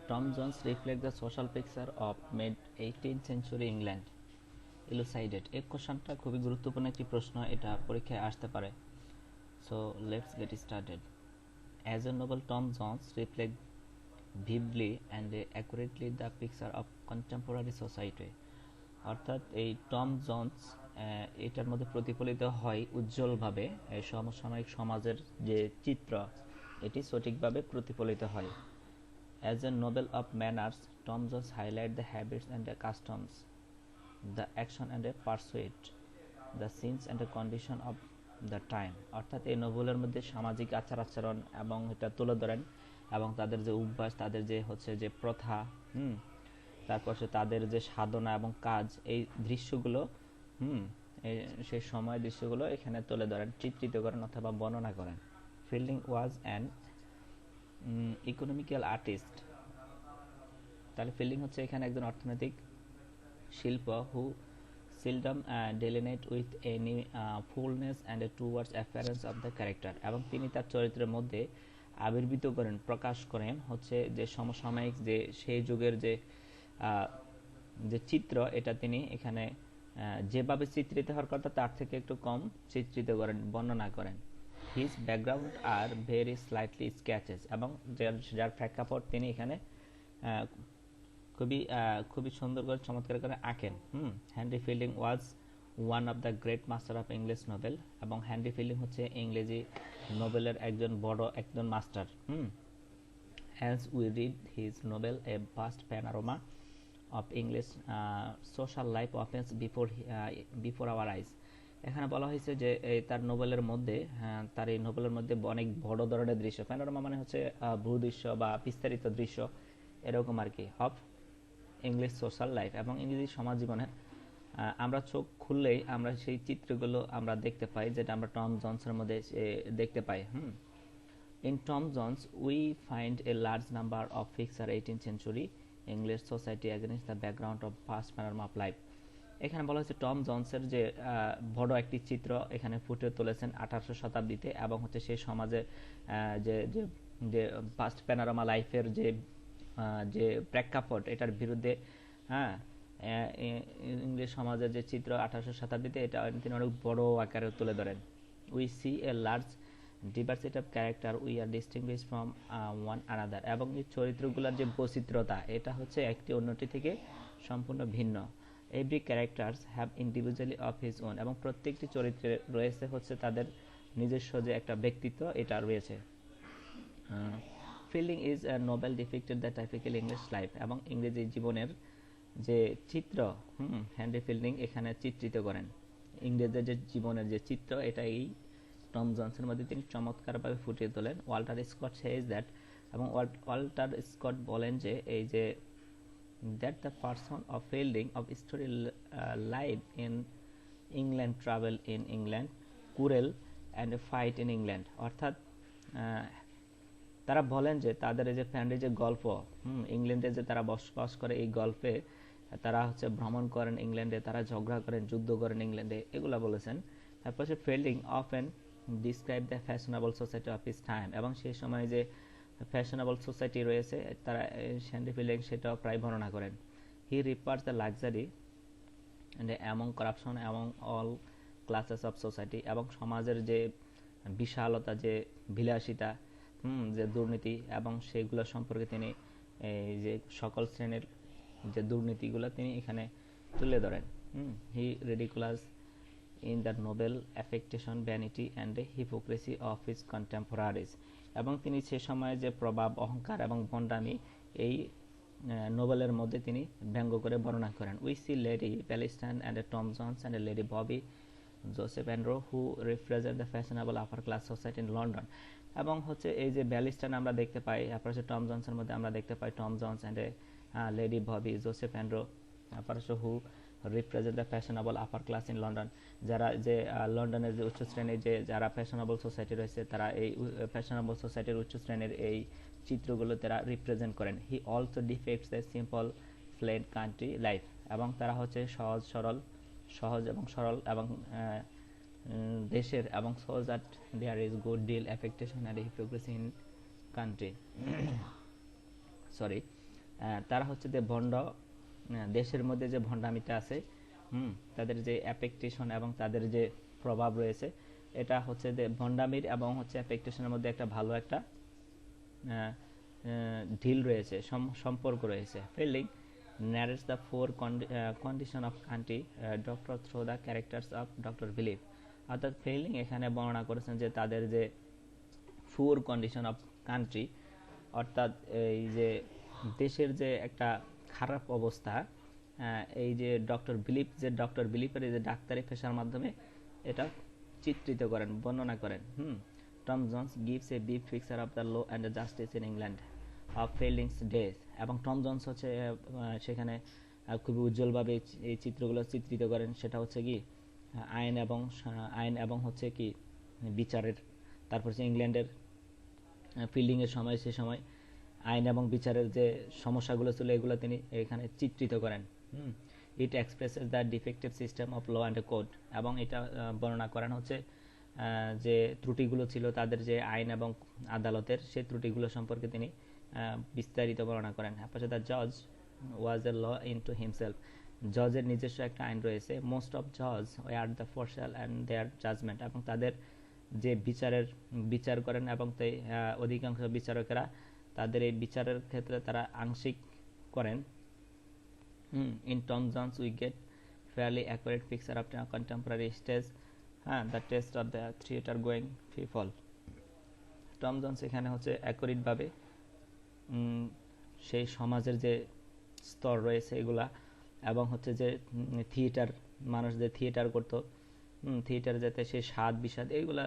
Tom Jones reflects the social picture of mid-18th century England. Elucidated. এই কোশ্চেনটা খুবই গুরুত্বপূর্ণ একটি প্রশ্ন, এটা পরীক্ষায় আসতে পারে। So let's get started. As a novel, Tom Jones reflects vividly and accurately the picture of contemporary society. অর্থাৎ এই টম জোন্স এটার মধ্যে প্রতিফলিত হয় উজ্জ্বলভাবে সমসাময়িক সমাজের যে চিত্র, এটি সঠিকভাবে প্রতিফলিত হয়। As a novel of manners, Tom Jones highlights the habits and the customs, the action and the pursuit, the scenes and the condition of the time. অর্থাৎ এই নোভেলের মধ্যে সামাজিক আচার আচরণ এবং এটা তুলে ধরেন, এবং তাদের যে অভ্যাস, তাদের যে হচ্ছে যে প্রথা, তারপর তাদের যে সাধনা এবং কাজ, এই দৃশ্যগুলো সেই সময় দৃশ্যগুলো এখানে তুলে ধরেন, চিত্রিত করেন অথবা বর্ণনা করেন। Fielding was an economical artist. তাহলে ফিল্ডিং হচ্ছে এখানে একজন অর্থনৈতিক শিল্প হু seldom delineate with any fullness and towards appearance of the character, এবং তিনি তার চরিত্রের মধ্যে আবির্ভূত করেন, প্রকাশ করেন হচ্ছে যে সমসাময়িক যে সেই যুগের যে যে চিত্র, এটা তিনি এখানে যেভাবে চিত্রিত হওয়ার কথা তার থেকে একটু কম চিত্রিত করেন, বর্ণনা করেন। His background are very slightly sketches, এবং যার প্রেক্ষাপট তিনি এখানে খুবই সুন্দর করে চমৎকার করে আঁকেন। Henry fielding was one of the great master of English Nobel, এবং হেনরি ফিল্ডিং হচ্ছে ইংরেজি নোবেলের একজন master. As we read his novel, a vast panorama of English social life opens before our eyes. এখানে বলা হয়েছে যে তার নোবেলের মধ্যে অনেক বড় ধরনের দৃশ্য, প্যানোরামা মানে হচ্ছে ভূদৃশ্য বা বিস্তারিত দৃশ্য এরকম আর কি, অফ ইংলিশ সোশ্যাল লাইফ, এবং ইংরেজি সমাজ জীবনের আমরা চোখ খুললেই আমরা সেই চিত্রগুলো আমরা দেখতে পাই, যেটা আমরা টম জনসের মধ্যে দেখতে পাই। In Tom Jones, we find a large number of fixed 18th century English society against the background of vast panorama of life. এখানে বলা হয়েছে টম জনসের যে বড় একটি চিত্র এখানে ফুটে তুলেছেন 18শো শতাব্দীতে, এবং হচ্ছে সেই সমাজে যে যে ফাস্ট প্যানোরামা লাইফের যে প্রেক্ষাপট, এটার বিরুদ্ধে ইংরেজ সমাজের যে চিত্র 18শো শতাব্দীতে, এটা তিনি অনেক বড় আকারে তুলে ধরেন। We see a large diversity of character we are distinguished from one another, এবং এই চরিত্রগুলোর যে বৈচিত্র্যতা, এটা হচ্ছে একটি অন্যটি থেকে সম্পূর্ণ ভিন্ন। Every characters have individually of his own, এবং প্রত্যেকটি চরিত্রে রয়েছে হচ্ছে তাদের নিজস্ব যে একটা ব্যক্তিত্ব, এটা রয়েছে। Fielding is a novel depicted the typical English life, এবং ইংরেজি জীবনের যে চিত্র হেনরি ফিল্ডিং এখানে চিত্রিত করেন। ইংরেজদের যে জীবনের যে চিত্র, এটা এই টম জনসের মধ্যে তিনি চমৎকারভাবে ফুটিয়ে তোলেন। ওয়াল্টার স্কট সেজ দ্যাট, এবং ওয়াল্টার স্কট বলেন যে এই যে that the person of Fielding of story live in England, travel in England, quarrel and fight in England. অর্থাৎ তারা বলেন যে তাদের এই যে ফ্যান্ডের যে গল্প, ইংল্যান্ডে যে তারা বসবাস করে, এই গল্পে তারা হচ্ছে ভ্রমণ করেন ইংল্যান্ডে, তারা ঝগড়া করেন, যুদ্ধ করেন ইংল্যান্ডে, এগুলা বলেছেন। তারপর হচ্ছে fielding often describe the fashionable society of his time, এবং সেই সময় যে ফ্যাশনেবল সোসাইটি রয়েছে তারা হেনরি ফিল্ডিং সেটাও প্রায় বর্ণনা করেন। He refers the luxury and among corruption among all classes of society, এবং সমাজের যে বিশালতা, যে বিলাসিতা, যে দুর্নীতি, এবং সেইগুলো সম্পর্কে তিনি এই যে সকল শ্রেণীর যে দুর্নীতিগুলো তিনি এখানে তুলে ধরেন। হি ridiculous in the novel affectation, vanity and the hypocrisy of his contemporaries, এবং তিনি সে সময়ে যে প্রভাব, অহংকার এবং ভণ্ডামি এই নোবেলের মধ্যে তিনি ব্যঙ্গ করে বর্ণনা করেন। We see Lady Bellaston and Tom Jones and lady Bobby Joseph Andrew who represent the fashionable upper class society in London, এবং হচ্ছে এই যে ব্যালিস্টাইন আমরা দেখতে পাই, তারপর হচ্ছে টম জনসের মধ্যে আমরা দেখতে পাই Tom Jones and lady Bobby Joseph Andrew, তারপর হচ্ছে who represent the fashionable upper class in London, যারা যে লন্ডনের যে উচ্চ শ্রেণীর যে যারা ফ্যাশনেবল সোসাইটি রয়েছে, তারা এই ফ্যাশনেবল সোসাইটির উচ্চ শ্রেণীর এই চিত্রগুলো তারা রিপ্রেজেন্ট করেন। He also depicts the simple plain country life, এবং তারা হচ্ছে সহজ এবং সরল এবং দেশের, এবং so that there is good deal affectation and hypocrisy in country. Sorry, তারা হচ্ছে যে ভণ্ড, দেশের মধ্যে যে ভণ্ডামিটা আছে, তাদের যে অ্যাফেক্টেশন এবং তাদের যে প্রভাব রয়েছে, এটা হচ্ছে যে ভণ্ডামির এবং হচ্ছে অ্যাফেক্টেশনের মধ্যে একটা ভালো একটা ঢিল রয়েছে, সম্পর্ক রয়েছে। Fielding narrates the four condition of country doctor through the characters of Dr. Belief। অর্থাৎ ফিল্ডিং এখানে বর্ণনা করেছেন যে তাদের যে ফোর কন্ডিশন অফ কান্ট্রি, অর্থাৎ এই যে দেশের যে একটা খারাপ অবস্থা, এই যে ডক্টর বিলিপের এই যে ডাক্তারি পেশার মাধ্যমে এটা চিত্রিত করেন, বর্ণনা করেন। Tom Jones gives a big picture of the law and the justice in England of Fielding's death. এবং টম জন্স হচ্ছে সেখানে খুবই উজ্জ্বলভাবে এই চিত্রগুলো চিত্রিত করেন। সেটা হচ্ছে কি আইন এবং হচ্ছে কি বিচারের, তারপর হচ্ছে ইংল্যান্ডের ফিল্ডিংয়ের সময়, সে সময় আইন এবং বিচারের যে সমস্যাগুলো ছিল এগুলো তিনি এখানে চিত্রিত করেন। It expresses the defective system of law and code. এবং এটা বর্ণনা করেন হচ্ছে যে ত্রুটিগুলো ছিল তাদের যে আইন এবং আদালতের, সেই ত্রুটিগুলো সম্পর্কে তিনি বিস্তারিত বর্ণনা করেন। তারপরে দ্য জজ was a law in to himself. জজের নিজস্ব একটা আইন রয়েছে। মোস্ট অফ জজ were the forceful and their judgement. এবং তাদের যে বিচার করেন এবং তাই অধিকাংশ বিচারকেরা তাদের এই বিচারের ক্ষেত্রে তারা আংশিক করেন। In Tom Jones we get fairly accurate picture of contemporary stage, the test of the theater going people। Tom Jones এখানে হচ্ছে অ্যাকুরেটভাবে সেই সমাজের যে স্তর রয়েছে এগুলা, এবং হচ্ছে যে থিয়েটার, মানুষ যে থিয়েটার করতো, থিয়েটার যাতে সেই স্বাদ বিষাদ এইগুলা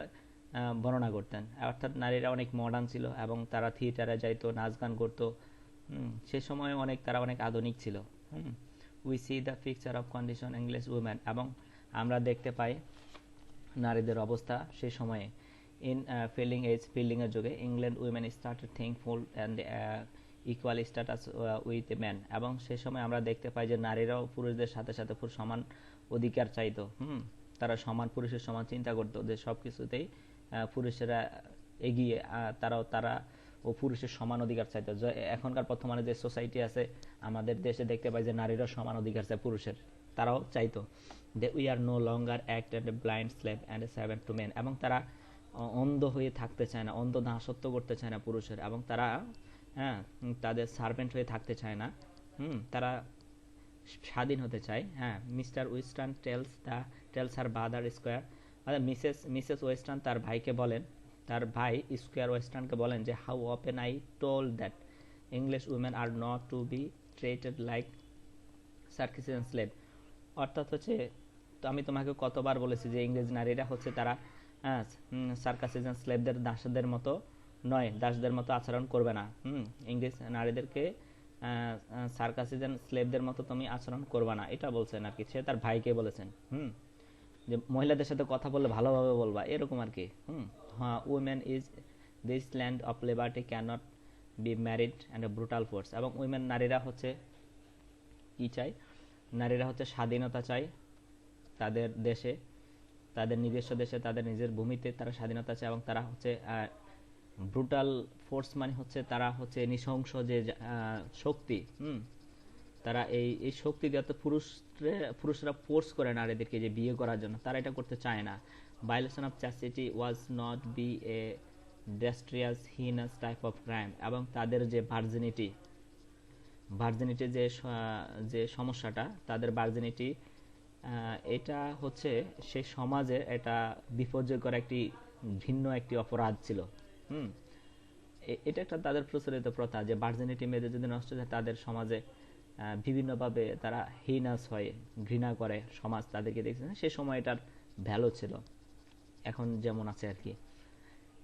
বর্ণনা করতেন। অর্থাৎ নারীরা অনেক মডার্ন ছিল এবং তারা থিয়েটারে যাইতো, নাচ গান করতো। সে সময় তারা অনেক আধুনিক ছিল। We see the picture of condition English women. এবং আমরা দেখতে পাই নারীদের অবস্থা সে সময়ে। ইন ফিল্ডিংয়ের যুগে England women started thoughtful and equal status with a man. এবং সে সময় আমরা দেখতে পাই যে নারীরাও পুরুষদের সাথে সাথে সমান অধিকার চাইতো। তারা পুরুষের সমান চিন্তা করতো যে সব কিছুতেই পুরুষেরা এগিয়ে, তারা ও পুরুষের সমান অধিকার চাইতো। এখনকার বর্তমানে যে সোসাইটি আছে আমাদের দেশে দেখতে পাই যে নারীরা সমান অধিকার চায় পুরুষের, তারাও চাইতো যে we are no longer act and a blind slave and a servant to men. এবং তারা অন্ধ হয়ে থাকতে চায় না, অন্ধ দাসত্ব করতে চায় না পুরুষের, এবং তারা তাদের সার্ভেন্ট হয়ে থাকতে চায় না। তারা স্বাধীন হতে চায়। Mr Western tells her brother squire, Mrs Western তার ভাইকে বলেন, তার ভাই স্কোয়ার ওয়েস্টার্নকে বলেন যে how often I told that English women are not to be treated like Circassian slave. অর্থাৎ হচ্ছে তো আমি তোমাকে কতবার বলেছি যে ইংরেজ নারীরা হচ্ছে তারা সার্কাসিয়ান স্লেভদের, দাসদের মতো নয়, দাসদের মতো আচরণ করবে না। ইংরেজ নারীদেরকে সার্কাসিয়ান স্লেভদের মতো তুমি আচরণ করবে না, এটা বলছেন আর কি। সে তার ভাইকে বলেছেন যে মহিলাদের সাথে কথা বললে ভালোভাবে বলবা, এরকম আর কি। Women is this land of liberty cannot be married and a brutal force. এবং উইমেন নারীরা হচ্ছে কি চাই? নারীরা হচ্ছে স্বাধীনতা চায় তাদের দেশে, তাদের নিজস্ব দেশে, তাদের নিজের ভূমিতে তারা স্বাধীনতা চায়। এবং তারা হচ্ছে ব্রুটাল ফোর্স মানে হচ্ছে তারা হচ্ছে নৃশংস যে শক্তি, তারা এই শক্তি দিয়ে পুরুষরা ফোর্স করে নারীদেরকে যে বিয়ে করার জন্য, তারা এটা করতে চায় না। Violation of chastity was not be a disastrous heinous type of crime. এবং তাদের যে ভার্জিনিটি যে সমস্যাটা, তাদের ভার্জিনিটি, এটা হচ্ছে সেই সমাজে এটা বিপর্যয়কর একটি ভিন্ন একটি অপরাধ ছিল। এটা একটা তাদের প্রচলিত প্রথা যে ভার্জিনিটি মেয়েদের যদি নষ্ট হয় তাদের সমাজে বিভিন্নভাবে তারা হিনাস হয়, ঘৃণা করে সমাজ তাদেরকে। দেখছেন সে সময় এটার ভ্যালু ছিল, এখন যেমন আছে আর কি।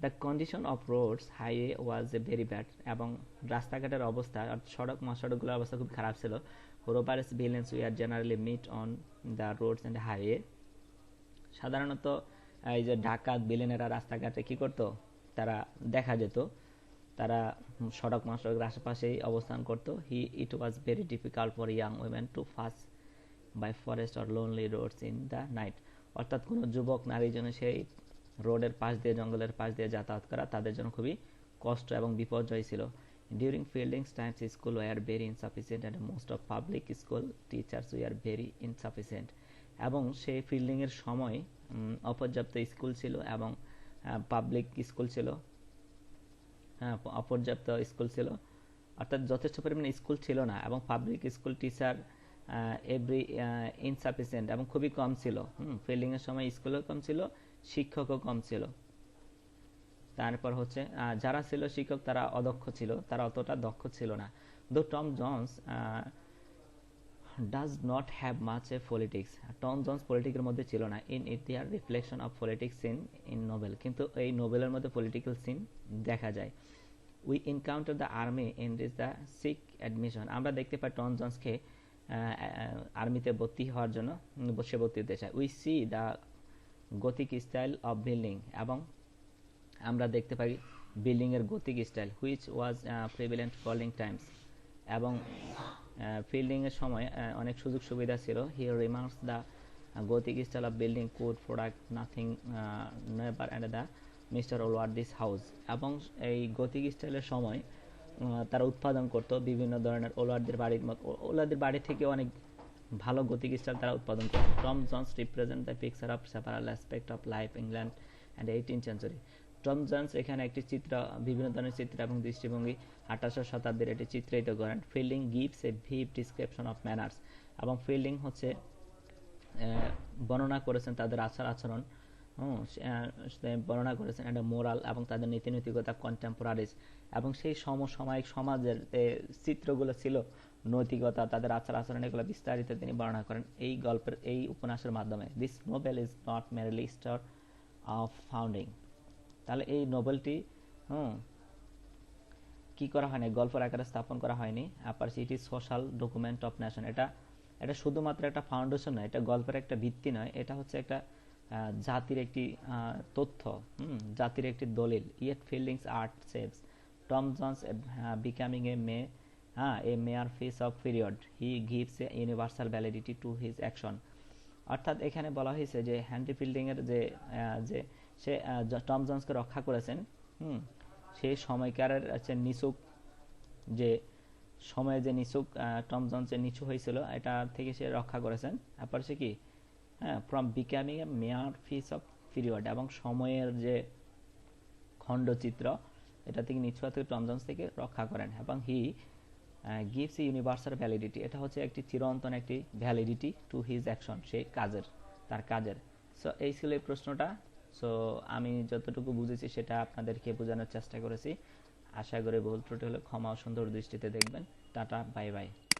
The condition of roads highway was a very bad. এবং রাস্তাঘাটের অবস্থা, সড়ক মহাসড়কগুলোর অবস্থা খুব খারাপ ছিল। Robbers villains we are generally meet on the roads and highway. সাধারণত এই যে ডাকাত ভিলেনেরা রাস্তাঘাটে কি করতো, তারা দেখা যেত, তারা সড়ক মহাসড়কের আশেপাশেই অবস্থান করতো। It was very difficult for young women to pass by forest or lonely roads in the night. অর্থাৎ কোনো যুবক নারীর জন্য সেই রোডের পাশ দিয়ে, জঙ্গলের পাশ দিয়ে যাতায়াত করা তাদের জন্য খুবই কষ্ট এবং বিপর্যয় ছিল। During Fielding's times, school were very insufficient and most of public school teachers were very insufficient. এবং সেই ফিল্ডিংয়ের সময় অপর্যাপ্ত স্কুল ছিল এবং পাবলিক স্কুল ছিল, অপর্যাপ্ত স্কুল ছিল, অর্থাৎ যথেষ্ট পরিমাণে স্কুল ছিল না, এবং public school teacher every insufficient এবং খুবই কম ছিল। ফিল্ডিংয়ের সময় স্কুলও কম ছিল, শিক্ষকও কম ছিল। তারপর হচ্ছে যারা ছিল শিক্ষক তারা অদক্ষ ছিল, তারা অতটা দক্ষ ছিল না। Though Tom Jones does not have much a politics, Tom Jones পলিটিক্সের মধ্যে ছিল না। In it there reflection of politics scene in novel, কিন্তু এই নোবেলের মধ্যে পলিটিক্যাল সিন দেখা যায়। We encounter the army in this the sick admission, আমরা দেখতে পাই টম জন্সকে আর্মিতে ভর্তি হওয়ার জন্য সে ভর্তি হতে চায়। We see the Gothic style of building, এবং আমরা দেখতে পাই বিল্ডিংয়ের Gothic style, which was prevalent Fielding times, এবং ফিল্ডিংয়ের সময় অনেক সুযোগ সুবিধা ছিল। Here remarks the Gothic style of building could product nothing never and the Mister Allworthy's house, এবং এই গথিক স্টাইলের সময় তারা উৎপাদন করত বিভিন্ন ধরনের ওলওয়ার্ডদের বাড়ির মতো, ওলওয়ার্ডদের বাড়ি থেকে অনেক ভালো গথিক স্টাইল তারা উৎপাদন করত। Tom Jones represent the picture of several aspect of life England and 18th century. Tom Jones এখানে একটি চিত্র, বিভিন্ন ধরনের চিত্র এবং দৃষ্টিভঙ্গি 18শ শতাব্দীর এটি চিত্রিত করেন। Fielding gives a vivid description of manners, এবং ফিল্ডিং হচ্ছে বর্ণনা করেছেন তাদের আচার আচরণ, বর্ণনা করেছেন একটা মোরাল এবং তাদের নীতিনৈতিকতা কন্টেম্পোরারিজ, এবং সেই সমসাময়িক সমাজের চিত্রগুলো ছিল নৈতিকতা, তাদের আচার আচরণ, এগুলো বিস্তারিত তিনি বর্ণনা করেন এই গল্পের, এই উপন্যাসের মাধ্যমে। This Nobel is not merely story of founding, তাহলে এই নোবেলটি কি করা হয়নি, গল্পের আকারে স্থাপন করা হয়নি। It is social document of nation, এটা শুধুমাত্র একটা ফাউন্ডেশন নয়, এটা গল্পের একটা ভিত্তি নয়, এটা হচ্ছে একটা জাতির একটি তথ্য, জাতির একটি দলিল। Yet Fielding's art saves Tom Jones becoming a mere phase of period, he gives a universal validity to his action. অর্থাৎ এখানে বলা হয়েছে যে হেনরি ফিল্ডিংয়ের যে সে টম জন্সকে রক্ষা করেছেন, সেই সময়কারের নিচুক যে সময়ে যে নিচুক টম জন্সের নিচু হয়েছিল, এটা থেকে সে রক্ষা করেছেন। তারপর সে কি from becoming a mere fees of period, এবং সময়ের যে খণ্ডচিত্র এটা থেকে নিচু থেকে টম জন্স থেকে রক্ষা করেন। এবং হি গিভস এ ইউনিভার্সাল ভ্যালিডিটি, এটা হচ্ছে একটি চিরন্তন একটি ভ্যালিডিটি টু হিজ অ্যাকশন, সেই কাজের, তার কাজের। সো এই ছিল এই প্রশ্নটা। সো আমি যতটুকু বুঝেছি সেটা আপনাদেরকে বোঝানোর চেষ্টা করেছি। আশা করি ভুল ত্রুটি হলে ক্ষমা ও সুন্দর দৃষ্টিতে দেখবেন। Tata, bye bye.